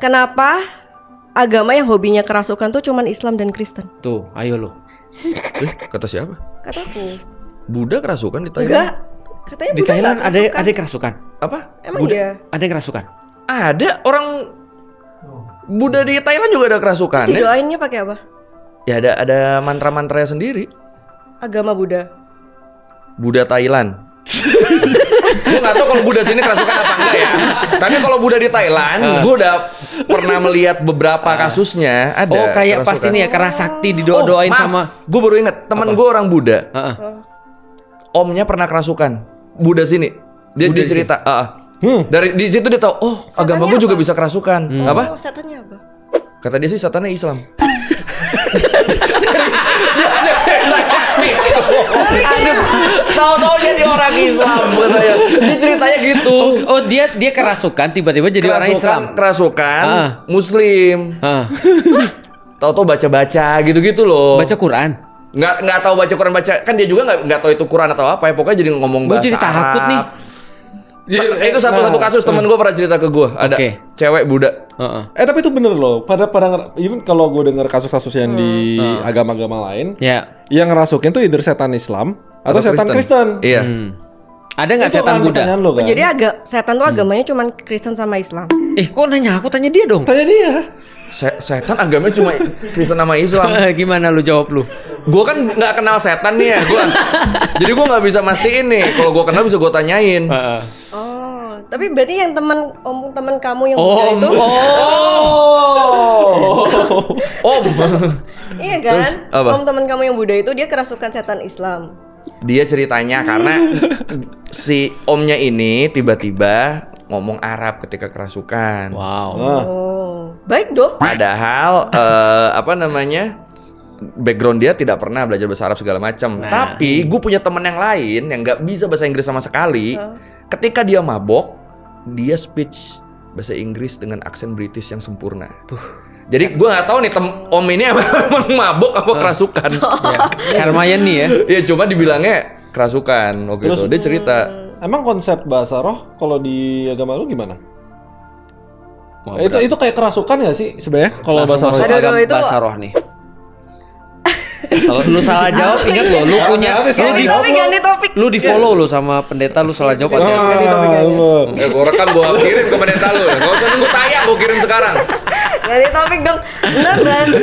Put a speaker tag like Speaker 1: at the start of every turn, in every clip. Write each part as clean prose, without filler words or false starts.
Speaker 1: Kenapa agama yang hobinya kerasukan tuh cuman Islam dan Kristen?
Speaker 2: Tuh, ayo lo.
Speaker 3: Kata siapa?
Speaker 1: Kataku.
Speaker 3: Buddha kerasukan di Thailand?
Speaker 1: Enggak. Katanya
Speaker 2: Di
Speaker 1: Buddha
Speaker 2: Thailand
Speaker 1: nggak
Speaker 2: ada
Speaker 1: kerasukan.
Speaker 2: kerasukan.
Speaker 3: Apa?
Speaker 1: Emang
Speaker 2: Buddha,
Speaker 1: iya?
Speaker 2: ada yang kerasukan.
Speaker 3: Ada orang Buddha di Thailand juga ada kerasukan ya?
Speaker 1: Didoainnya pakai apa?
Speaker 3: Ya ada mantra-mantranya sendiri.
Speaker 1: Agama Buddha.
Speaker 3: Buddha Thailand. Gue gak tau kalau Buddha sini kerasukan apa enggak ya. Tapi kalau Buddha di Thailand, gue udah pernah melihat beberapa kasusnya. Ada.
Speaker 2: Oh, kayak
Speaker 3: kerasukan.
Speaker 2: pasti nih ya Kerasakti didoain sama.
Speaker 3: Gue baru ingat teman gue orang Buddha.
Speaker 2: Heeh.
Speaker 3: Omnya pernah kerasukan. Buddha sini. Dia cerita. Dari di situ dia tahu. Oh, agama gue juga bisa kerasukan. Apa?
Speaker 1: Oh, setannya apa?
Speaker 3: Kata dia sih setannya Islam. Tahu-tahu jadi orang Islam katanya. Dia ceritanya gitu.
Speaker 2: Oh, dia kerasukan tiba-tiba jadi orang Islam.
Speaker 3: Kerasukan Muslim. Tahu-tahu baca-baca gitu-gitu loh.
Speaker 2: Baca Quran.
Speaker 3: Nggak tahu baca Quran, baca kan dia juga nggak tahu itu Quran atau apa ya, pokoknya jadi ngomong
Speaker 2: Gue
Speaker 3: bahasa
Speaker 2: jadi takut
Speaker 3: Arab.
Speaker 2: nih.
Speaker 3: Itu satu kasus teman gue pernah cerita ke gue. Ada cewek Buddha.
Speaker 4: Tapi itu bener loh. Even kalau gue denger kasus-kasus yang di agama-agama lain,
Speaker 2: Ya.
Speaker 4: yang ngerasukin tuh either setan Islam atau setan Kristen.
Speaker 3: Iya.
Speaker 2: Ada nggak
Speaker 4: Itu
Speaker 2: setan
Speaker 4: kan
Speaker 2: Buddha?
Speaker 4: pertanyaan lo kan.
Speaker 1: Jadi setan tuh agamanya cuman Kristen sama Islam.
Speaker 2: Kok nanya aku tanya dia dong.
Speaker 4: Tanya dia.
Speaker 3: Setan agamanya cuma Kristen sama Islam.
Speaker 2: Gimana lu jawab lu?
Speaker 3: Gue kan nggak kenal setan nih ya, jadi gue nggak bisa mastiin nih. Kalau gue kenal bisa gue tanyain.
Speaker 1: Oh, tapi berarti yang teman kamu yang Buddha itu,
Speaker 3: Om.
Speaker 1: iya kan?
Speaker 3: apa?
Speaker 1: Om teman kamu yang Buddha itu dia kerasukan setan Islam.
Speaker 3: Dia ceritanya karena si omnya ini tiba-tiba ngomong Arab ketika kerasukan.
Speaker 2: Wow.
Speaker 1: Oh, baik dong.
Speaker 3: Padahal apa namanya, background dia tidak pernah belajar bahasa Arab segala macam. Tapi gue punya temen yang lain yang nggak bisa bahasa Inggris sama sekali. Ketika dia mabok, dia speech bahasa Inggris dengan aksen British yang sempurna. Jadi gue nggak tahu nih om ini emang mabok apa kerasukan.
Speaker 2: Hermione ya.
Speaker 3: Ya cuma dibilangnya kerasukan waktu itu. Dia cerita.
Speaker 4: Emang konsep bahasa roh kalau di agama lu gimana?
Speaker 2: Wah,
Speaker 4: itu kayak kerasukan nggak sih sebenarnya kalau bahasa roh?
Speaker 2: masuk
Speaker 1: Aduh,
Speaker 2: agama
Speaker 1: itu-
Speaker 2: bahasa roh nih. Lu salah jawab, ingat lo, lu punya lu di follow lu sama pendeta, lu salah jawab hati-hati.
Speaker 3: Gue rekam, gue kirim ke pendeta lu. Gak usah nunggu tayang, gue kirim sekarang.
Speaker 1: Ganti topik dong. Benar,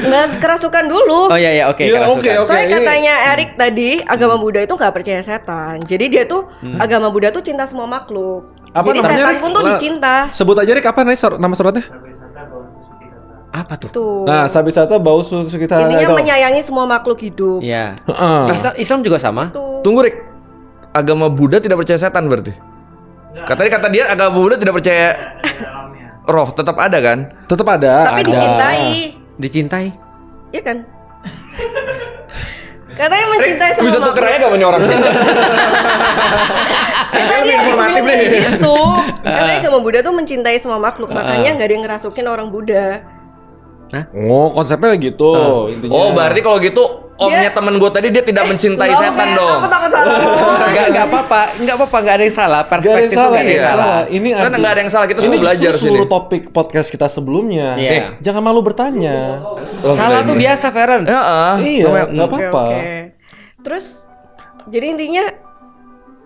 Speaker 1: bahas kerasukan dulu.
Speaker 2: Oh iya oke,
Speaker 4: Iya,
Speaker 2: kerasukan.
Speaker 4: oke.
Speaker 1: Soalnya
Speaker 4: ini-
Speaker 1: katanya Erik tadi agama Buddha itu nggak percaya setan. Jadi dia tuh agama Buddha tuh cinta semua makhluk.
Speaker 4: Apa
Speaker 1: Jadi
Speaker 4: namanya,
Speaker 1: setan
Speaker 4: Rick?
Speaker 1: pun tuh dicinta.
Speaker 4: Sebut aja Rick, apa nih nama suratnya?
Speaker 2: Apa tuh?
Speaker 1: Tuh.
Speaker 4: Nah, Sabisata bau susu kita.
Speaker 1: Intinya menyayangi semua makhluk hidup.
Speaker 2: Iya.
Speaker 4: Heeh.
Speaker 2: Islam juga sama.
Speaker 1: Tuh.
Speaker 3: Tunggu Rick, agama Buddha tidak percaya setan berarti? Kata dia agama Buddha tidak percaya roh, tetap ada kan?
Speaker 4: Tetap ada.
Speaker 1: Tapi
Speaker 4: ada.
Speaker 1: dicintai.
Speaker 2: Dicintai.
Speaker 1: Iya kan? Katanya mencintai semua
Speaker 3: Bisa tuker aja gak punya orang?
Speaker 1: Katanya
Speaker 3: informatif nih.
Speaker 1: gitu. Katanya agama Buddha tuh mencintai semua makhluk. Makanya nggak ada yang ngerasukin orang Buddha.
Speaker 4: Oh, konsepnya gitu intinya.
Speaker 3: Oh, berarti kalau gitu omnya temen gue tadi dia tidak mencintai setan dong.
Speaker 1: Aku takut salah.
Speaker 2: Enggak apa-apa, enggak ada yang salah. Perspektif itu enggak ada yang salah.
Speaker 4: Ini
Speaker 3: Kan nggak ada yang salah, kita semua belajar sini.
Speaker 4: seluruh topik podcast kita sebelumnya.
Speaker 2: Iya.
Speaker 4: Jangan malu bertanya.
Speaker 2: Salah tuh biasa, Feren.
Speaker 4: Iya, nggak
Speaker 1: Oke,
Speaker 4: apa-apa.
Speaker 1: oke. Terus jadi intinya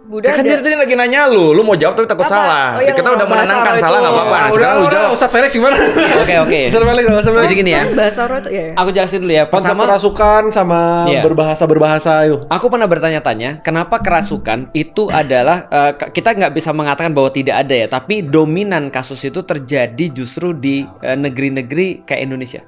Speaker 1: Buddha
Speaker 3: Kan dia
Speaker 1: ada.
Speaker 3: tadi lagi nanya lu mau jawab tapi takut
Speaker 1: Apa?
Speaker 3: salah.
Speaker 1: Oh, yang
Speaker 3: Kita udah
Speaker 1: bahasa
Speaker 3: menenangkan
Speaker 1: roh
Speaker 3: salah
Speaker 1: itu.
Speaker 3: nggak apa-apa. Nah, sekarang lu jawab.
Speaker 4: Ustadz Felix gimana?
Speaker 2: Oke.
Speaker 4: Ustadz Felix.
Speaker 2: Jadi gini ya.
Speaker 1: Bahasa roh itu ya.
Speaker 2: Aku jelasin dulu ya.
Speaker 4: Konsep
Speaker 2: Pertama,
Speaker 4: kerasukan sama
Speaker 2: Iya.
Speaker 4: berbahasa itu.
Speaker 2: aku pernah bertanya-tanya, kenapa kerasukan itu adalah kita nggak bisa mengatakan bahwa tidak ada ya, tapi dominan kasus itu terjadi justru di negeri-negeri kayak Indonesia.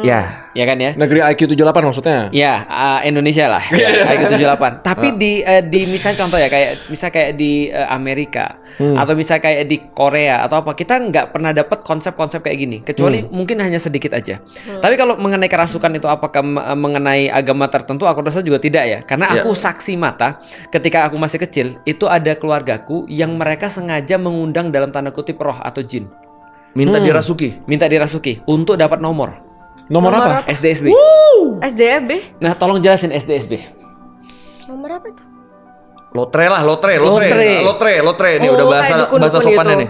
Speaker 3: Ya.
Speaker 2: Ya kan ya?
Speaker 4: Negeri IQ 78 maksudnya.
Speaker 2: Ya, Indonesia lah. Kayak 78. Tapi di misal contoh ya kayak di Amerika atau misal kayak di Korea atau apa, kita nggak pernah dapat konsep-konsep kayak gini. Kecuali mungkin hanya sedikit aja. Tapi kalau mengenai kerasukan itu apakah mengenai agama tertentu, aku rasa juga tidak ya. Karena aku saksi mata ketika aku masih kecil, itu ada keluargaku yang mereka sengaja mengundang dalam tanda kutip roh atau jin.
Speaker 3: Minta dirasuki.
Speaker 2: Minta dirasuki untuk dapat nomor.
Speaker 4: Nomor apa?
Speaker 2: SDSB.
Speaker 1: SDFB.
Speaker 2: Nah, tolong jelasin SDSB.
Speaker 1: Nomor apa itu?
Speaker 3: Lotre lah, lotre nih
Speaker 1: Oh,
Speaker 3: udah
Speaker 1: kayak dukun-dukun
Speaker 3: bahasa sopannya
Speaker 1: gitu.
Speaker 3: nih.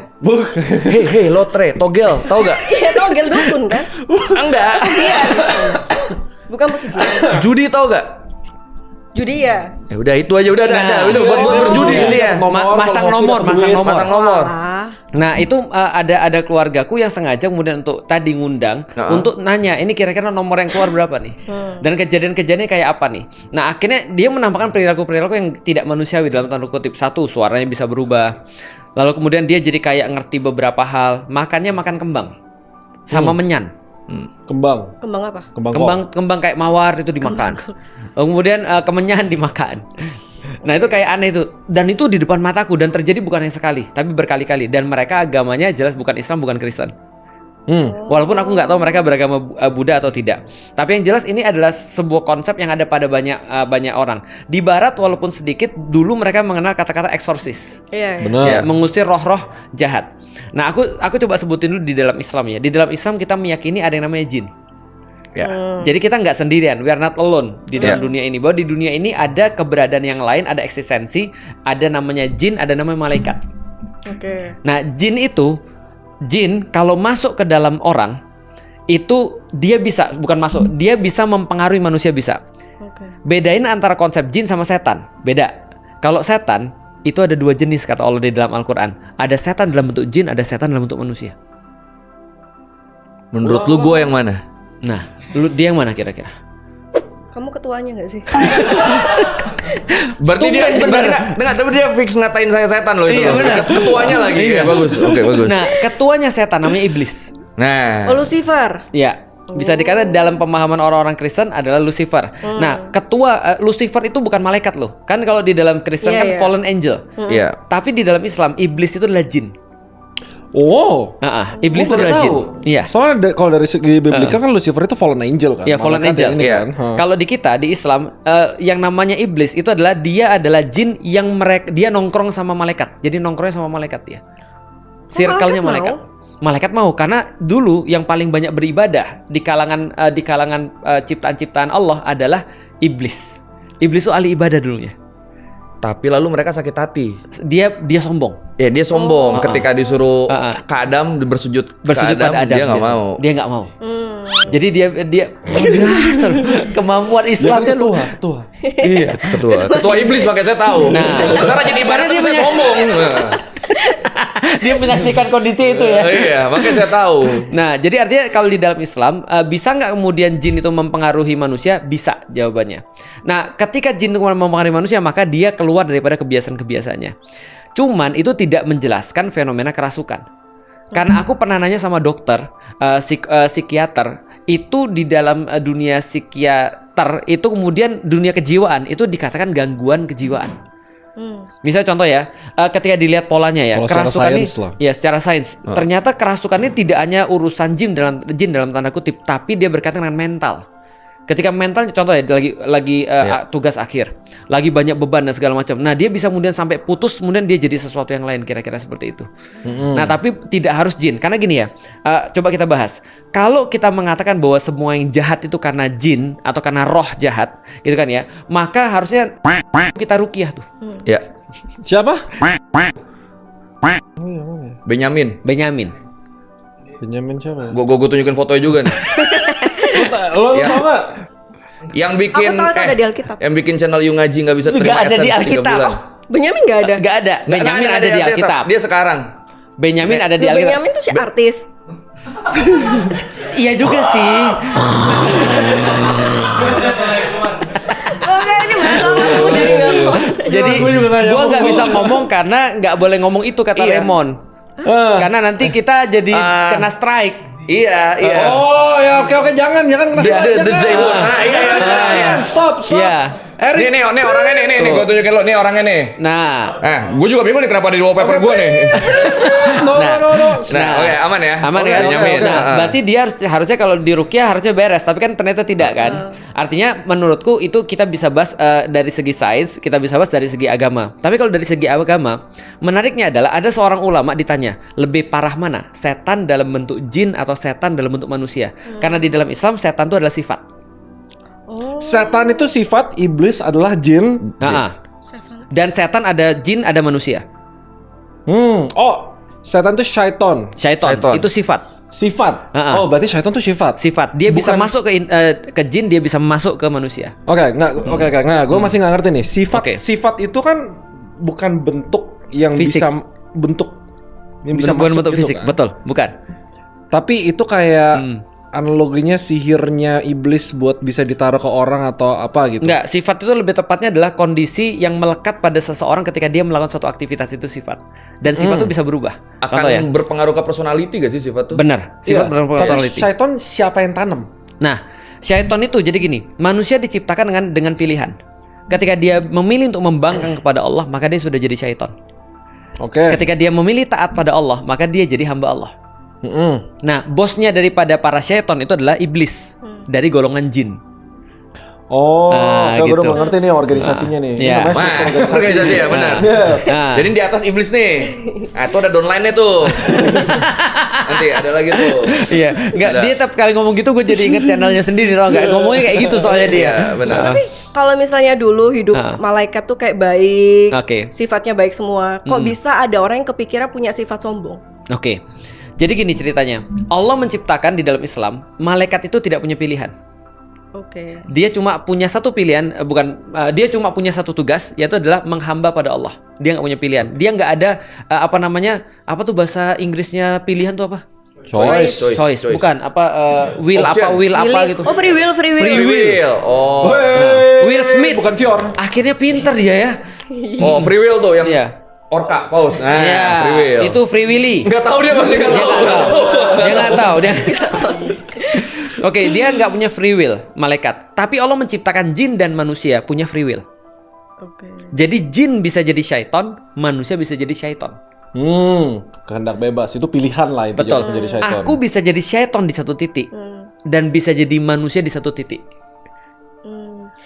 Speaker 3: Hei, lotre, togel, tau gak?
Speaker 1: Iya, togel dukun kan?
Speaker 3: Enggak.
Speaker 1: Bukan pesugihan.
Speaker 3: Judi tau gak?
Speaker 1: Judi ya.
Speaker 3: Ya udah itu aja udah
Speaker 2: Nah.
Speaker 3: itu buat berjudi gitu ya.
Speaker 2: Masang nomor.
Speaker 3: Masang nomor.
Speaker 1: Ah.
Speaker 2: Nah itu ada keluargaku yang sengaja kemudian untuk tadi ngundang untuk nanya ini kira-kira nomor yang keluar berapa nih dan kejadian-kejadiannya kayak apa nih. Nah akhirnya dia menampakkan perilaku-perilaku yang tidak manusiawi dalam tanda kutip. Satu, suaranya bisa berubah. Lalu kemudian dia jadi kayak ngerti beberapa hal. Makannya makan kembang sama menyan.
Speaker 4: Kembang
Speaker 1: Kembang apa?
Speaker 2: Kembang kayak mawar itu dimakan. Kemudian kemenyan dimakan. Nah itu kayak aneh itu. Dan itu di depan mataku dan terjadi bukan hanya sekali, tapi berkali-kali. Dan mereka agamanya jelas bukan Islam, bukan Kristen. Walaupun aku nggak tahu mereka beragama Buddha atau tidak. Tapi yang jelas ini adalah sebuah konsep yang ada pada banyak orang. Di Barat walaupun sedikit, dulu mereka mengenal kata-kata eksorsis.
Speaker 1: Iya.
Speaker 4: Benar.
Speaker 2: Ya, mengusir roh-roh jahat. Nah aku coba sebutin dulu di dalam Islam ya. Di dalam Islam kita meyakini ada yang namanya jin.
Speaker 3: Ya.
Speaker 2: Jadi kita nggak sendirian, we are not alone di dalam dunia ini. Bahwa di dunia ini ada keberadaan yang lain, ada eksistensi, ada namanya jin, ada namanya malaikat.
Speaker 1: Oke.
Speaker 2: Nah jin kalau masuk ke dalam orang itu dia bisa dia bisa mempengaruhi manusia bisa.
Speaker 1: Oke.
Speaker 2: Bedain antara konsep jin sama setan. Beda. Kalau setan itu ada dua jenis kata Allah di dalam Al-Quran. Ada setan dalam bentuk jin, ada setan dalam bentuk manusia.
Speaker 3: Menurut lu gue yang mana?
Speaker 2: Nah, dia yang mana kira-kira?
Speaker 1: Kamu ketuanya nggak sih?
Speaker 3: Berarti dia enggak, tapi dia fix ngatain saya setan loh itu.
Speaker 2: Iya, benar.
Speaker 3: Ketuanya lagi. Iya, bagus. Oke, bagus.
Speaker 2: Nah, ketuanya setan namanya iblis.
Speaker 3: Nah,
Speaker 1: Oh, Lucifer.
Speaker 2: Ya, bisa dikata dalam pemahaman orang-orang Kristen adalah Lucifer. Nah, ketua Lucifer itu bukan malaikat loh. Kan kalau di dalam Kristen
Speaker 1: Iya,
Speaker 2: kan
Speaker 1: iya.
Speaker 2: fallen angel.
Speaker 3: iya.
Speaker 2: Tapi di dalam Islam iblis itu adalah jin.
Speaker 4: Oh.
Speaker 2: Iblis itu
Speaker 4: Gua baru
Speaker 2: adalah jin.
Speaker 4: tahu.
Speaker 2: Iya.
Speaker 4: Soalnya kalau dari segi biblika kan Lucifer itu fallen angel kan.
Speaker 2: Ya, fallen
Speaker 4: Malaikat
Speaker 2: angel.
Speaker 4: yang ini
Speaker 3: Iya.
Speaker 4: kan.
Speaker 2: Kalau di kita di Islam yang namanya iblis itu adalah dia adalah jin yang dia nongkrong sama malaikat. Jadi nongkrongnya sama malaikat dia. Circle-nya
Speaker 1: malaikat
Speaker 2: malaikat. Malaikat mau karena dulu yang paling banyak beribadah di kalangan ciptaan-ciptaan Allah adalah iblis. Iblis itu ahli ibadah dulunya.
Speaker 3: Tapi lalu mereka sakit hati.
Speaker 2: Dia sombong.
Speaker 3: Ya dia sombong ketika disuruh ke Adam bersujud
Speaker 2: Bersujud
Speaker 3: ke Adam,
Speaker 2: pada Adam.
Speaker 3: dia nggak mau.
Speaker 2: Dia nggak mau. Jadi dia kemampuan Islamnya luar.
Speaker 4: Ketua.
Speaker 2: Iya.
Speaker 3: Ketua iblis makanya saya tahu.
Speaker 2: Nah.
Speaker 3: Sekarang jadi ibadah
Speaker 2: Karena dia
Speaker 3: dia
Speaker 2: punya-
Speaker 3: sombong.
Speaker 2: Dia menyaksikan kondisi itu ya.
Speaker 3: Iya, makanya saya tahu.
Speaker 2: Nah, jadi artinya kalau di dalam Islam bisa nggak kemudian jin itu mempengaruhi manusia? Bisa jawabannya. Nah, ketika jin itu mempengaruhi manusia, maka dia keluar daripada kebiasaan-kebiasaannya. Cuman itu tidak menjelaskan fenomena kerasukan. Karena aku pernah nanya sama dokter, psikiater, itu di dalam dunia psikiater itu kemudian dunia kejiwaan itu dikatakan gangguan kejiwaan. Misal contoh ya, ketika dilihat polanya ya,
Speaker 4: Kalau secara
Speaker 2: kerasukan ini,
Speaker 4: sains lah.
Speaker 2: ya secara sains, ternyata kerasukan ini tidak hanya urusan jin dalam tanda kutip, tapi dia berkaitan dengan mental. Ketika mental, contoh ya, lagi tugas akhir, lagi banyak beban dan segala macam. Nah, dia bisa kemudian sampai putus, kemudian dia jadi sesuatu yang lain, kira-kira seperti itu. Nah, tapi tidak harus jin, karena gini ya, coba kita bahas. Kalau kita mengatakan bahwa semua yang jahat itu karena jin atau karena roh jahat, gitu kan ya, maka harusnya kita ruqyah tuh.
Speaker 3: Ya.
Speaker 4: Siapa?
Speaker 3: Benyamin.
Speaker 2: Benyamin.
Speaker 4: Benyamin siapa?
Speaker 3: Gue tunjukin fotonya juga nih.
Speaker 4: Lo
Speaker 3: Ya.
Speaker 4: tau gak?
Speaker 3: Yang bikin
Speaker 1: Aku tahu itu ada di Alkitab.
Speaker 3: Yang bikin channel You Ngaji nggak bisa
Speaker 2: Itu
Speaker 3: terima
Speaker 2: nggak ada di
Speaker 3: AdSense 3
Speaker 2: Alkitab.
Speaker 3: bulan.
Speaker 1: Benyamin nggak ada.
Speaker 2: Nggak ada. Benyamin
Speaker 3: Nggak
Speaker 2: ada di Alkitab.
Speaker 3: Dia sekarang.
Speaker 2: Benyamin ada di Alkitab.
Speaker 1: Benyamin tuh si artis.
Speaker 2: Iya juga sih.
Speaker 1: Oke, ini masalah aku jadi nggak mau.
Speaker 2: Jadi gua nggak bisa ngomong karena nggak boleh ngomong itu kata
Speaker 3: Iya.
Speaker 2: Lemon. Karena nanti kita jadi kena strike.
Speaker 3: Iya, iya.
Speaker 4: Oh ya oke jangan kena
Speaker 3: The Zaymon. Nah, iya.
Speaker 4: Stop.
Speaker 3: Nih,
Speaker 4: Eric.
Speaker 3: nih orangnya nih, gue tunjukin lo, nih orangnya nih.
Speaker 2: Nah,
Speaker 3: Gue juga bingung nih kenapa di wallpaper gue nih.
Speaker 4: No.
Speaker 3: Nah, oke, aman ya.
Speaker 2: aman
Speaker 4: Oke,
Speaker 2: kan?
Speaker 4: oke.
Speaker 2: Nah, berarti dia harusnya kalau di ruqyah harusnya beres, tapi kan ternyata tidak kan? Artinya menurutku itu kita bisa bahas dari segi sains, kita bisa bahas dari segi agama. Tapi kalau dari segi agama, menariknya adalah ada seorang ulama ditanya, lebih parah mana? Setan dalam bentuk jin atau setan dalam bentuk manusia? Karena di dalam Islam setan itu adalah sifat.
Speaker 4: Setan itu sifat, iblis adalah jin.
Speaker 2: Nah, Dan setan ada jin, ada manusia.
Speaker 4: Oh, setan tuh syaiton.
Speaker 2: Syaiton itu sifat.
Speaker 4: Sifat.
Speaker 2: Ha-ha.
Speaker 4: Oh, berarti syaiton tuh sifat.
Speaker 2: Sifat. Dia bisa
Speaker 4: Bukan-
Speaker 2: masuk ke jin, dia bisa masuk ke manusia.
Speaker 4: Oke, nggak. Gue masih nggak ngerti nih. Sifat itu kan bukan bentuk yang
Speaker 2: Fisik.
Speaker 4: bisa bentuk yang bisa
Speaker 2: Bukan
Speaker 4: masuk
Speaker 2: bentuk
Speaker 4: gitu
Speaker 2: fisik,
Speaker 4: kan?
Speaker 2: betul, bukan.
Speaker 4: Tapi itu kayak analoginya sihirnya iblis buat bisa ditaruh ke orang atau apa gitu.
Speaker 2: Enggak, sifat itu lebih tepatnya adalah kondisi yang melekat pada seseorang ketika dia melakukan suatu aktivitas, itu sifat. Dan sifat itu bisa berubah.
Speaker 3: Akan
Speaker 2: Contoh ya.
Speaker 3: berpengaruh ke personality gak sih sifat tuh?
Speaker 2: Benar,
Speaker 4: Iya,
Speaker 2: sifat berpersonality.
Speaker 4: tapi syaiton siapa yang tanam?
Speaker 2: Nah, syaiton itu jadi gini, manusia diciptakan dengan pilihan. Ketika dia memilih untuk membangkang kepada Allah, maka dia sudah jadi syaiton.
Speaker 4: Oke.
Speaker 2: Ketika dia memilih taat pada Allah, maka dia jadi hamba Allah. Nah, bosnya daripada para syaiton itu adalah iblis dari golongan jin.
Speaker 4: Oh,
Speaker 2: Nah,
Speaker 4: gue
Speaker 2: gitu.
Speaker 4: udah ngerti nih organisasinya nih. Ini
Speaker 2: Iya.
Speaker 4: namanya
Speaker 3: Wah,
Speaker 4: struktur
Speaker 3: organisasi ya benar.
Speaker 4: Iya.
Speaker 2: Nah,
Speaker 3: Jadi di atas iblis nih. Nah, itu ada downline-nya tuh. Nanti ada lagi tuh.
Speaker 2: iya, enggak
Speaker 3: Ada.
Speaker 2: dia tiap kali ngomong gitu gue jadi inget channelnya sendiri tau enggak? Ngomongnya kayak gitu soalnya dia.
Speaker 3: Iya, benar.
Speaker 1: Tapi kalau misalnya dulu hidup malaikat tuh kayak baik,
Speaker 2: Oke.
Speaker 1: sifatnya baik semua, kok bisa ada orang yang kepikiran punya sifat sombong?
Speaker 2: Oke. Jadi gini ceritanya. Allah menciptakan di dalam Islam, malaikat itu tidak punya pilihan.
Speaker 1: Oke.
Speaker 2: Dia cuma punya satu pilihan, dia cuma punya satu tugas, yaitu adalah menghamba pada Allah. Dia nggak punya pilihan. Dia nggak ada apa tuh bahasa Inggrisnya pilihan tuh apa? Choice. Bukan will
Speaker 3: Option.
Speaker 2: apa gitu.
Speaker 1: Oh, free will.
Speaker 3: Free will. Oh.
Speaker 2: Will Smith
Speaker 4: Bukan Fior.
Speaker 2: akhirnya pinter dia ya.
Speaker 3: Oh, free will tuh yang
Speaker 2: Iya.
Speaker 3: orca paus. Nah,
Speaker 2: Iya,
Speaker 3: free will.
Speaker 2: itu Free Willy.
Speaker 3: Nggak tahu dia pasti nggak
Speaker 2: Dia
Speaker 3: tahu.
Speaker 2: nggak tahu. Dia nggak tahu. Oke, dia nggak punya free will, malaikat. Tapi Allah menciptakan jin dan manusia punya free will.
Speaker 1: Oke.
Speaker 2: Jadi jin bisa jadi syaiton, manusia bisa jadi syaiton.
Speaker 4: Kehendak bebas itu pilihan lah itu
Speaker 2: Betul.
Speaker 4: menjadi syaiton.
Speaker 2: Aku bisa jadi syaiton di satu titik dan bisa jadi manusia di satu titik.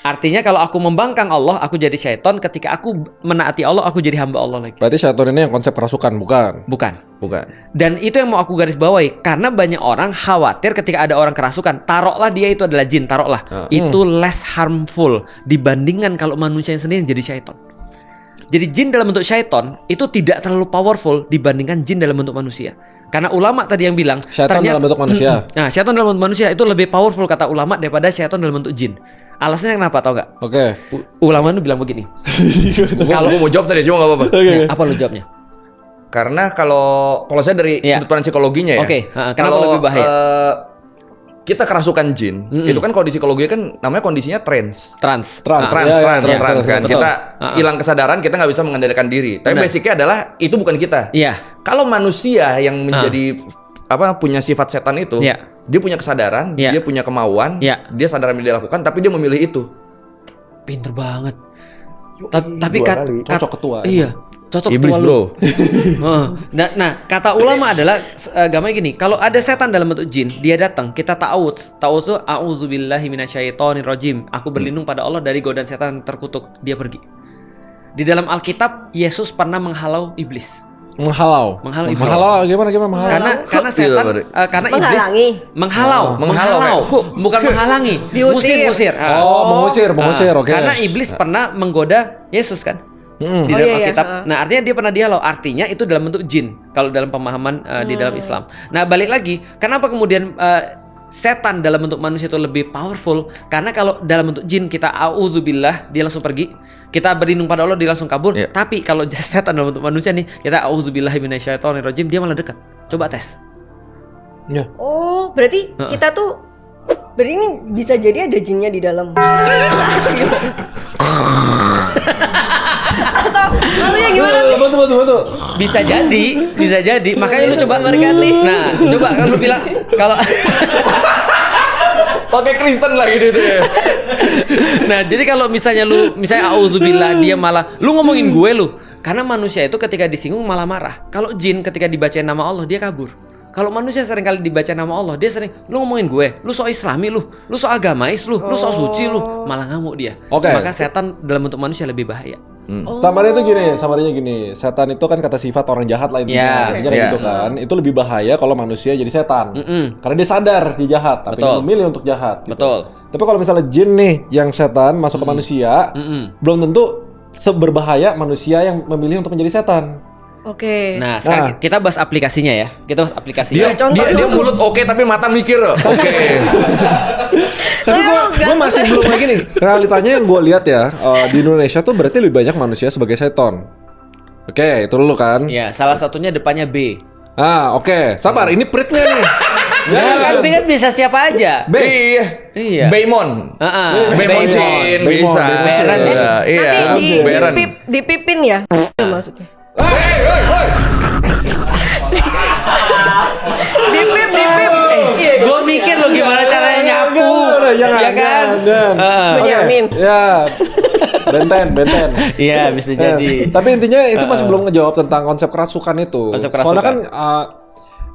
Speaker 2: Artinya kalau aku membangkang Allah, aku jadi syaiton. Ketika aku menaati Allah, aku jadi hamba Allah lagi.
Speaker 4: Berarti syaiton ini yang konsep kerasukan, bukan?
Speaker 2: Bukan. Dan itu yang mau aku garis bawahi. Karena banyak orang khawatir ketika ada orang kerasukan. Taruhlah dia itu adalah jin, taruhlah. Itu less harmful dibandingkan kalau manusia yang sendiri jadi syaiton. Jadi jin dalam bentuk syaiton itu tidak terlalu powerful dibandingkan jin dalam bentuk manusia. Karena ulama tadi yang bilang
Speaker 4: Syaiton dalam bentuk manusia.
Speaker 2: Nah, syaiton dalam bentuk manusia itu lebih powerful kata ulama daripada syaiton dalam bentuk jin. Alasannya kenapa tau nggak?
Speaker 4: Oke.
Speaker 2: Ulama itu bilang begini.
Speaker 3: Gua mau jawab tadi cuma nggak apa-apa.
Speaker 2: Ya, apa lu jawabnya?
Speaker 3: Karena kalau saya dari
Speaker 2: Iya.
Speaker 3: sudut pandang psikologinya ya.
Speaker 2: Oke, kenapa
Speaker 3: kalau,
Speaker 2: lebih bahaya?
Speaker 3: Kita kerasukan jin, itu kan kalau di psikologi kan namanya kondisinya trance.
Speaker 2: Trans.
Speaker 4: Trans.
Speaker 3: Trans
Speaker 4: Iya, iya,
Speaker 3: kan.
Speaker 2: betul.
Speaker 3: Kita hilang kesadaran, kita nggak bisa mengendalikan diri. Tapi
Speaker 2: Benar.
Speaker 3: basicnya adalah itu bukan kita.
Speaker 2: Iya.
Speaker 3: Kalau manusia yang menjadi punya sifat setan itu,
Speaker 2: Iya.
Speaker 3: dia punya kesadaran,
Speaker 2: Iya.
Speaker 3: dia punya kemauan,
Speaker 2: Iya.
Speaker 3: dia sadar apa yang dia lakukan, tapi dia memilih itu.
Speaker 2: Pinter banget. Tapi
Speaker 4: Cocok ketua.
Speaker 2: Iya. Cocok
Speaker 3: Iblis
Speaker 2: ketua lu.
Speaker 3: bro.
Speaker 2: Nah, kata ulama adalah agamanya gini, kalau ada setan dalam bentuk jin, dia datang, kita ta'awudz. Ta'awudz itu a'udzubillahi minasyaitonirrajim. Aku berlindung pada Allah dari godaan setan yang terkutuk. Dia pergi. Di dalam Alkitab, Yesus pernah menghalau iblis.
Speaker 4: Menghalau
Speaker 2: Iblis.
Speaker 4: Menghalau gimana menghalau?
Speaker 2: Karena setan karena iblis
Speaker 1: Menghalangi.
Speaker 3: Menghalau.
Speaker 2: bukan menghalangi,
Speaker 1: Diusir.
Speaker 2: musir.
Speaker 4: mengusir, oke.
Speaker 2: Karena iblis pernah menggoda Yesus kan di
Speaker 1: Oh,
Speaker 2: dalam
Speaker 1: iya,
Speaker 2: Alkitab.
Speaker 1: iya.
Speaker 2: Nah, artinya dia pernah dihalau. Artinya itu dalam bentuk jin kalau dalam pemahaman di dalam Islam. Nah, balik lagi, kenapa kemudian setan dalam bentuk manusia itu lebih powerful? Karena kalau dalam bentuk jin kita auzubillah, dia langsung pergi. Kita berlindung pada Allah, dia langsung kabur.
Speaker 3: Iya.
Speaker 2: Tapi kalau setan dalam bentuk manusia nih, kita auzubillahi minasyaitonirrajim, dia malah dekat. Coba tes.
Speaker 4: Ya.
Speaker 1: Oh, berarti kita tuh berarti ini bisa jadi ada jinnya di dalam. Atau maksudnya gimana sih?
Speaker 4: Betul.
Speaker 2: Bisa jadi. Makanya lu coba
Speaker 1: berkali.
Speaker 2: Nah, coba kan lu bilang kalau
Speaker 3: Pakai Kristen lagi gitu ya.
Speaker 2: nah, jadi kalau misalnya auzubillah, dia malah lu ngomongin gue lu. Karena manusia itu ketika disinggung malah marah. Kalau jin ketika dibacain nama Allah dia kabur. Kalau manusia sering kali dibaca nama Allah, dia sering lu ngomongin gue, lu so Islami lu so agamais lu so suci lu, malah ngamuk dia.
Speaker 4: Oke.
Speaker 2: Maka setan dalam bentuk manusia lebih bahaya.
Speaker 4: Samarinya gini, setan itu kan kata sifat orang jahat lah intinya.
Speaker 2: Iya,
Speaker 4: Intinya
Speaker 3: iya.
Speaker 4: gitu kan. Itu lebih bahaya kalau manusia jadi setan.
Speaker 2: Mm-mm.
Speaker 4: Karena dia sadar dia jahat, tapi
Speaker 2: Betul.
Speaker 4: dia memilih untuk jahat. Gitu.
Speaker 2: Betul.
Speaker 4: Tapi kalau misalnya jin nih yang setan masuk ke manusia,
Speaker 2: Mm-mm.
Speaker 4: belum tentu seberbahaya manusia yang memilih untuk menjadi setan.
Speaker 1: Oke.
Speaker 2: Nah, sekarang kita bahas aplikasinya ya. Kita bahas aplikasinya.
Speaker 3: Dia
Speaker 1: contoh
Speaker 3: dia
Speaker 1: dulu.
Speaker 3: mulut oke tapi mata mikir. Oke.
Speaker 4: Tapi gue masih belum lagi nih. Realitanya yang gue lihat ya, di Indonesia tuh berarti lebih banyak manusia sebagai seton. Oke, itu dulu kan.
Speaker 2: Ya, salah satunya depannya B.
Speaker 4: Oke. Sabar, ini pritnya nih.
Speaker 2: Kan B kan bisa siapa aja.
Speaker 4: B.
Speaker 2: Iya.
Speaker 3: Baymon.
Speaker 2: Heeh.
Speaker 3: Beymoncin
Speaker 4: Baymon,
Speaker 3: bisa.
Speaker 4: Beymoncin.
Speaker 3: Iya.
Speaker 1: Nanti
Speaker 3: Beren.
Speaker 1: dipipin ya. Maksudnya. Dipip. Iya,
Speaker 2: Gue mikir lo gimana caranya nyapu.
Speaker 4: Jangan,
Speaker 2: Ya kan?
Speaker 1: Benyamin.
Speaker 4: Ya. Benten.
Speaker 2: Iya, bisa jadi.
Speaker 4: Tapi intinya itu masih belum ngejawab tentang konsep kerasukan itu.
Speaker 2: Konsep kerasukan.
Speaker 4: Soalnya kan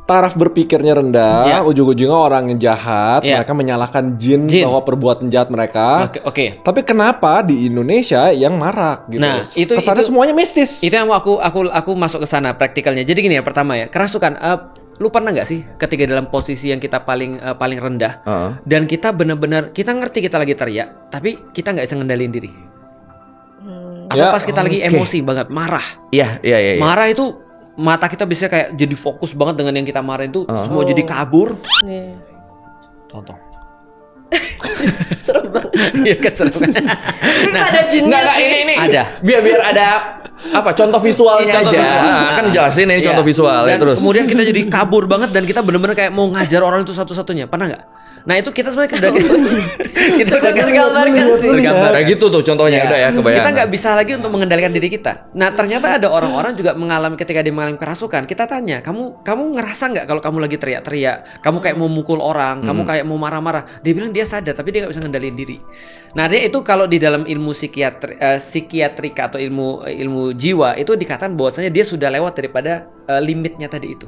Speaker 4: taraf berpikirnya rendah,
Speaker 2: Ya.
Speaker 4: ujung-ujungnya orang yang jahat,
Speaker 2: Ya.
Speaker 4: mereka menyalahkan jin bahwa perbuatan jahat mereka.
Speaker 2: Oke.
Speaker 4: Tapi kenapa di Indonesia yang marak gitu?
Speaker 2: Nah,
Speaker 4: Kesannya
Speaker 2: itu-
Speaker 4: semuanya mistis.
Speaker 2: Itu yang mau aku masuk ke sana praktikalnya. Jadi gini ya, pertama ya, kerasukan. Lu pernah nggak sih ketika dalam posisi yang kita paling rendah dan kita benar-benar kita ngerti kita lagi teriak, tapi kita nggak bisa ngendalin diri. Atau
Speaker 4: Ya,
Speaker 2: pas kita lagi
Speaker 4: oke.
Speaker 2: emosi banget, marah.
Speaker 3: Iya.
Speaker 2: Marah itu mata kita bisa kayak jadi fokus banget dengan yang kita marahin itu, semua jadi kabur.
Speaker 1: Nih.
Speaker 2: Contoh.
Speaker 1: Serem banget.
Speaker 2: Iya keserem.
Speaker 1: Ini nggak ada jinnya
Speaker 3: Enggak
Speaker 1: sih.
Speaker 3: ini.
Speaker 2: Ada.
Speaker 3: Biar ada apa contoh visualnya
Speaker 2: Contoh
Speaker 3: aja.
Speaker 2: visual.
Speaker 3: Kan jelasin ini
Speaker 2: Iya.
Speaker 3: contoh visual ya
Speaker 2: Dan
Speaker 3: terus.
Speaker 2: kemudian kita jadi kabur banget dan kita bener-bener kayak mau ngajar orang itu satu-satunya. Pernah nggak? Nah itu kita sebenarnya kita udah
Speaker 1: Tergambarkan sih.
Speaker 2: tergambar.
Speaker 3: Kayak gitu tuh contohnya udah ya kebayang.
Speaker 2: Kita nggak bisa lagi untuk mengendalikan diri kita. Nah ternyata ada orang-orang juga mengalami ketika dia mengalami kerasukan. Kita tanya, kamu ngerasa nggak kalau kamu lagi teriak-teriak, kamu kayak mau mukul orang, kamu kayak mau marah-marah. Dia bilang dia sadar tapi dia nggak bisa ngendaliin diri. Nah dia itu kalau di dalam ilmu psikiatrika atau ilmu jiwa itu dikatakan bahwasanya dia sudah lewat daripada limitnya tadi itu.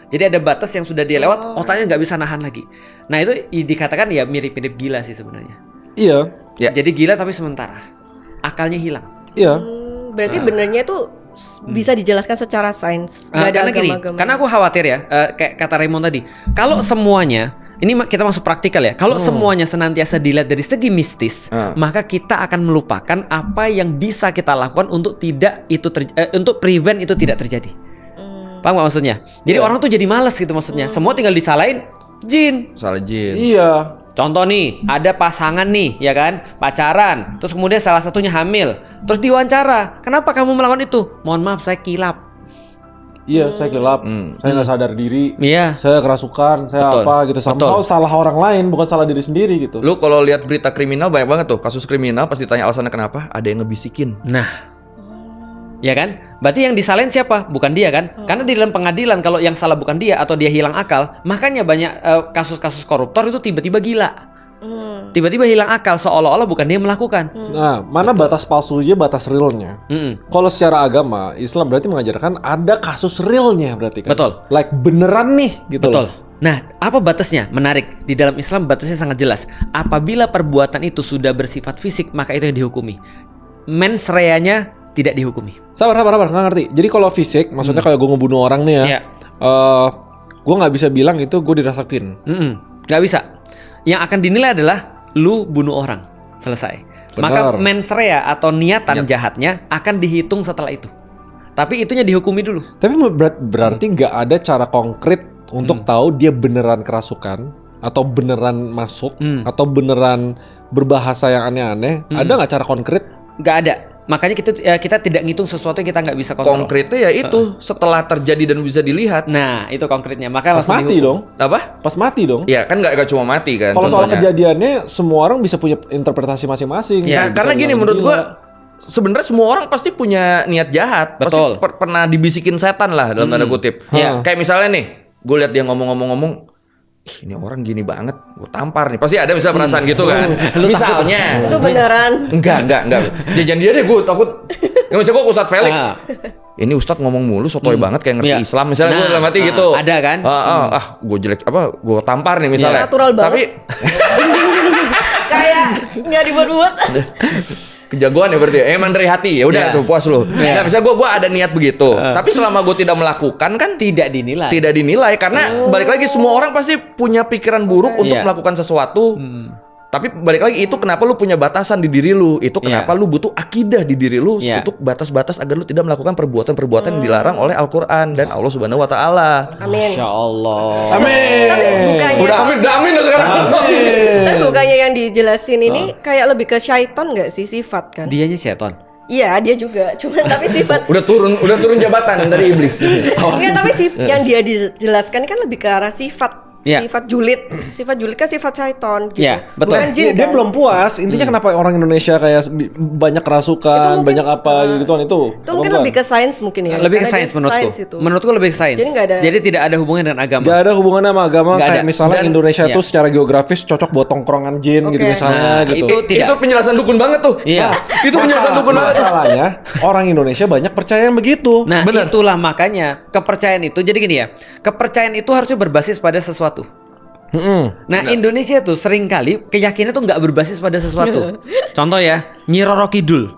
Speaker 2: Jadi ada batas yang sudah dia lewat, otaknya nggak bisa nahan lagi. Nah itu dikatakan ya mirip-mirip gila sih sebenarnya.
Speaker 4: Iya.
Speaker 3: Ya.
Speaker 2: Jadi gila tapi sementara, akalnya hilang.
Speaker 4: Iya.
Speaker 1: Berarti benernya itu bisa dijelaskan secara sains. Nggak ada
Speaker 2: Karena gini,
Speaker 1: agama-agama.
Speaker 2: karena aku khawatir ya, kayak kata Raymond tadi, kalau semuanya ini kita masuk praktikal ya. Kalau semuanya senantiasa dilihat dari segi mistis, maka kita akan melupakan apa yang bisa kita lakukan untuk untuk prevent itu tidak terjadi. Paham gak maksudnya? Jadi orang tuh jadi malas gitu maksudnya. Semua tinggal disalahin jin.
Speaker 3: Salah jin.
Speaker 4: Iya.
Speaker 2: Contoh nih, ada pasangan nih, ya kan, pacaran, terus kemudian salah satunya hamil, terus diwawancara, kenapa kamu melakukan itu? Mohon maaf, saya kilap.
Speaker 4: Iya, saya gelap. Saya nggak sadar diri.
Speaker 2: Iya.
Speaker 4: Saya kerasukan, saya
Speaker 2: Betul.
Speaker 4: apa gitu. Somehow
Speaker 2: Betul.
Speaker 4: salah orang lain, bukan salah diri sendiri gitu.
Speaker 3: Lu kalau lihat berita kriminal banyak banget tuh kasus kriminal pas ditanya alasannya kenapa ada yang ngebisikin.
Speaker 2: Nah, ya kan? Berarti yang disalahin siapa? Bukan dia kan? Karena di dalam pengadilan kalau yang salah bukan dia atau dia hilang akal, makanya banyak kasus-kasus koruptor itu tiba-tiba gila. Tiba-tiba hilang akal seolah-olah bukan dia melakukan.
Speaker 4: Nah, mana batas palsunya, batas realnya? Kalau secara agama, Islam berarti mengajarkan ada kasus realnya berarti kan?
Speaker 2: Betul.
Speaker 4: Like beneran nih gitu
Speaker 2: Betul.
Speaker 4: loh.
Speaker 2: Nah, apa batasnya? Menarik. Di dalam Islam batasnya sangat jelas. Apabila perbuatan itu sudah bersifat fisik, maka itu yang dihukumi. Mens reanya tidak dihukumi.
Speaker 4: Sabar, nggak ngerti. Jadi kalau fisik, maksudnya kayak gue ngebunuh orang nih ya,
Speaker 2: Iya.
Speaker 4: gue nggak bisa bilang itu gue dirasakin.
Speaker 2: Nggak bisa. Yang akan dinilai adalah lu bunuh orang. Selesai.
Speaker 4: Benar.
Speaker 2: Maka mens rea atau niatan jahatnya akan dihitung setelah itu. Tapi itunya dihukumi dulu.
Speaker 4: Tapi berarti nggak ada cara konkret untuk tahu dia beneran kerasukan atau beneran masuk atau beneran berbahasa yang aneh-aneh. Ada nggak cara konkret?
Speaker 2: Nggak ada. Makanya kita tidak ngitung sesuatu yang kita nggak bisa kontrol.
Speaker 3: Konkretnya ya itu setelah terjadi dan bisa dilihat.
Speaker 2: Nah, itu konkretnya. Maka
Speaker 4: Pas
Speaker 2: langsung
Speaker 4: mati
Speaker 2: dihukum.
Speaker 4: dong.
Speaker 3: Apa?
Speaker 4: Pas mati dong.
Speaker 3: Ya kan nggak cuma mati kan.
Speaker 4: Kalau soal
Speaker 3: contohnya.
Speaker 4: kejadiannya semua orang bisa punya interpretasi masing-masing.
Speaker 2: Ya,
Speaker 3: Nah, karena gini menurut gua sebenarnya semua orang pasti punya niat jahat.
Speaker 2: Betul.
Speaker 3: Pasti pernah dibisikin setan lah dalam tanda kutip.
Speaker 2: Iya.
Speaker 3: Kayak misalnya nih, gue lihat dia ngomong-ngomong, ih ini orang gini banget, gue tampar nih. Pasti ada misalnya perasaan gitu kan. Misalnya.
Speaker 1: Itu beneran.
Speaker 3: Enggak. Jangan dia deh, gue takut. Nggak misalnya gue ke Ustadz Felix.
Speaker 2: Ah.
Speaker 3: Ini Ustadz ngomong mulu, sotoy banget kayak ngerti
Speaker 2: Iya.
Speaker 3: Islam. Misalnya gue
Speaker 2: Nah,
Speaker 3: dalam hati gitu.
Speaker 2: ada kan?
Speaker 3: Gue jelek gue tampar nih misalnya.
Speaker 1: Natural banget.
Speaker 3: Tapi
Speaker 1: Kayak nggak dibuat-buat.
Speaker 3: kejagoan ya berarti. Emang dari hati. Ya udah
Speaker 2: Iya.
Speaker 3: tuh puas lu. Nah, misalnya gue ada niat begitu. Tapi selama gue tidak melakukan kan
Speaker 2: Tidak dinilai.
Speaker 3: tidak dinilai karena balik lagi semua orang pasti punya pikiran buruk untuk
Speaker 2: Iya.
Speaker 3: melakukan sesuatu Tapi balik lagi itu kenapa lu punya batasan di diri lu. Itu kenapa lu butuh akidah di diri lu untuk batas-batas agar lu tidak melakukan perbuatan-perbuatan yang dilarang oleh Al-Qur'an dan Allah Subhanahu wa taala.
Speaker 1: Amin.
Speaker 2: Masya Allah.
Speaker 4: Amin.
Speaker 1: Tapi bukannya
Speaker 3: Udah amin sekarang.
Speaker 1: tapi bukannya yang dijelasin ini kayak lebih ke syaiton nggak sih, sifat kan?
Speaker 2: Dianya setan.
Speaker 1: Iya, dia juga. Cuman tapi sifat
Speaker 3: Udah turun jabatan dari iblis.
Speaker 1: Enggak, tapi yang dia dijelaskan kan lebih ke arah sifat.
Speaker 2: Iya.
Speaker 1: Sifat julid. Sifat julid kan sifat syaiton gitu.
Speaker 2: Iya, betul.
Speaker 1: Bukan jin,
Speaker 4: Dia
Speaker 1: kan?
Speaker 4: belum puas. Intinya kenapa orang Indonesia kayak banyak kerasukan,
Speaker 1: Itu mungkin,
Speaker 4: banyak apa gituan itu.
Speaker 1: Itu mungkin lebih ke sains mungkin ya.
Speaker 2: Lebih ke
Speaker 1: Karena
Speaker 2: sains
Speaker 1: dia
Speaker 2: menurutku.
Speaker 1: sains itu.
Speaker 2: Menurutku lebih ke sains.
Speaker 1: Jadi nggak ada-
Speaker 2: Jadi tidak ada hubungan dengan agama.
Speaker 4: Gak ada hubungannya sama agama.
Speaker 2: Nggak
Speaker 4: Kayak
Speaker 2: ada.
Speaker 4: misalnya
Speaker 3: Dan-
Speaker 4: Indonesia
Speaker 2: iya.
Speaker 4: tuh secara geografis cocok buat tongkrongan jin gitu
Speaker 1: Oke.
Speaker 4: misalnya
Speaker 2: Nah,
Speaker 4: gitu.
Speaker 2: itu tidak.
Speaker 3: Itu penjelasan dukun banget tuh.
Speaker 2: Iya.
Speaker 3: Itu penjelasan dukun banget.
Speaker 4: Masalahnya orang Indonesia banyak percaya yang begitu.
Speaker 2: Nah,
Speaker 3: Bener.
Speaker 2: itulah makanya kepercayaan itu. Jadi gini ya, kepercayaan itu harusnya berbasis pada sesuatu. Nah, Indonesia tuh seringkali keyakinan tuh nggak berbasis pada sesuatu. Contoh ya, Nyi Roro Kidul.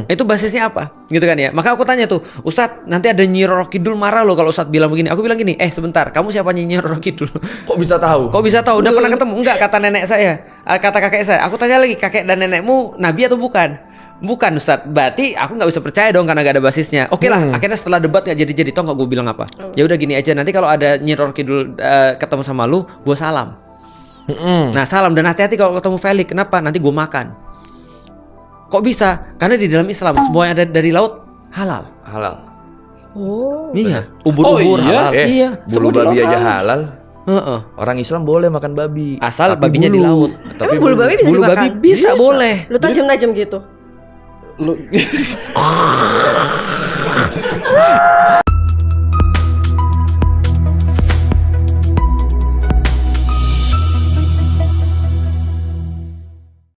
Speaker 2: Itu basisnya apa? Gitu kan ya. Maka aku tanya tuh, Ustadz, nanti ada Nyi Roro Kidul marah loh kalau Ustadz bilang begini. Aku bilang gini, sebentar, kamu siapa Nyi Roro Kidul?
Speaker 3: Kok bisa tahu?
Speaker 2: Kok bisa tahu? Udah pernah ketemu? Enggak, kata nenek saya, kata kakek saya. Aku tanya lagi, kakek dan nenekmu nabi atau bukan? Bukan, Ustadz. Berarti aku nggak bisa percaya dong karena gak ada basisnya. Oke lah, akhirnya setelah debat nggak jadi-jadi. Toh nggak gue bilang apa? Ya udah gini aja. Nanti kalau ada Nyi Roro Kidul ketemu sama lu, gue salam. Nah, salam dan hati-hati kalau ketemu Felix. Kenapa? Nanti gue makan. Kok bisa? Karena di dalam Islam semua yang ada dari laut halal.
Speaker 3: Halal.
Speaker 1: Oh.
Speaker 2: Iya, ubur-ubur
Speaker 4: Oh, iya?
Speaker 2: halal. Iya,
Speaker 3: Bulu
Speaker 2: semua di
Speaker 3: babi
Speaker 2: laut
Speaker 3: aja
Speaker 2: halal.
Speaker 3: halal.
Speaker 2: Heeh.
Speaker 3: Orang Islam boleh makan babi.
Speaker 2: Asal
Speaker 3: Tapi
Speaker 2: babinya di laut.
Speaker 3: Tapi
Speaker 1: Emang bulu babi bisa
Speaker 2: Bulu
Speaker 1: dimakan?
Speaker 2: babi bisa, boleh.
Speaker 1: Lu tajam-tajam gitu.
Speaker 4: Lu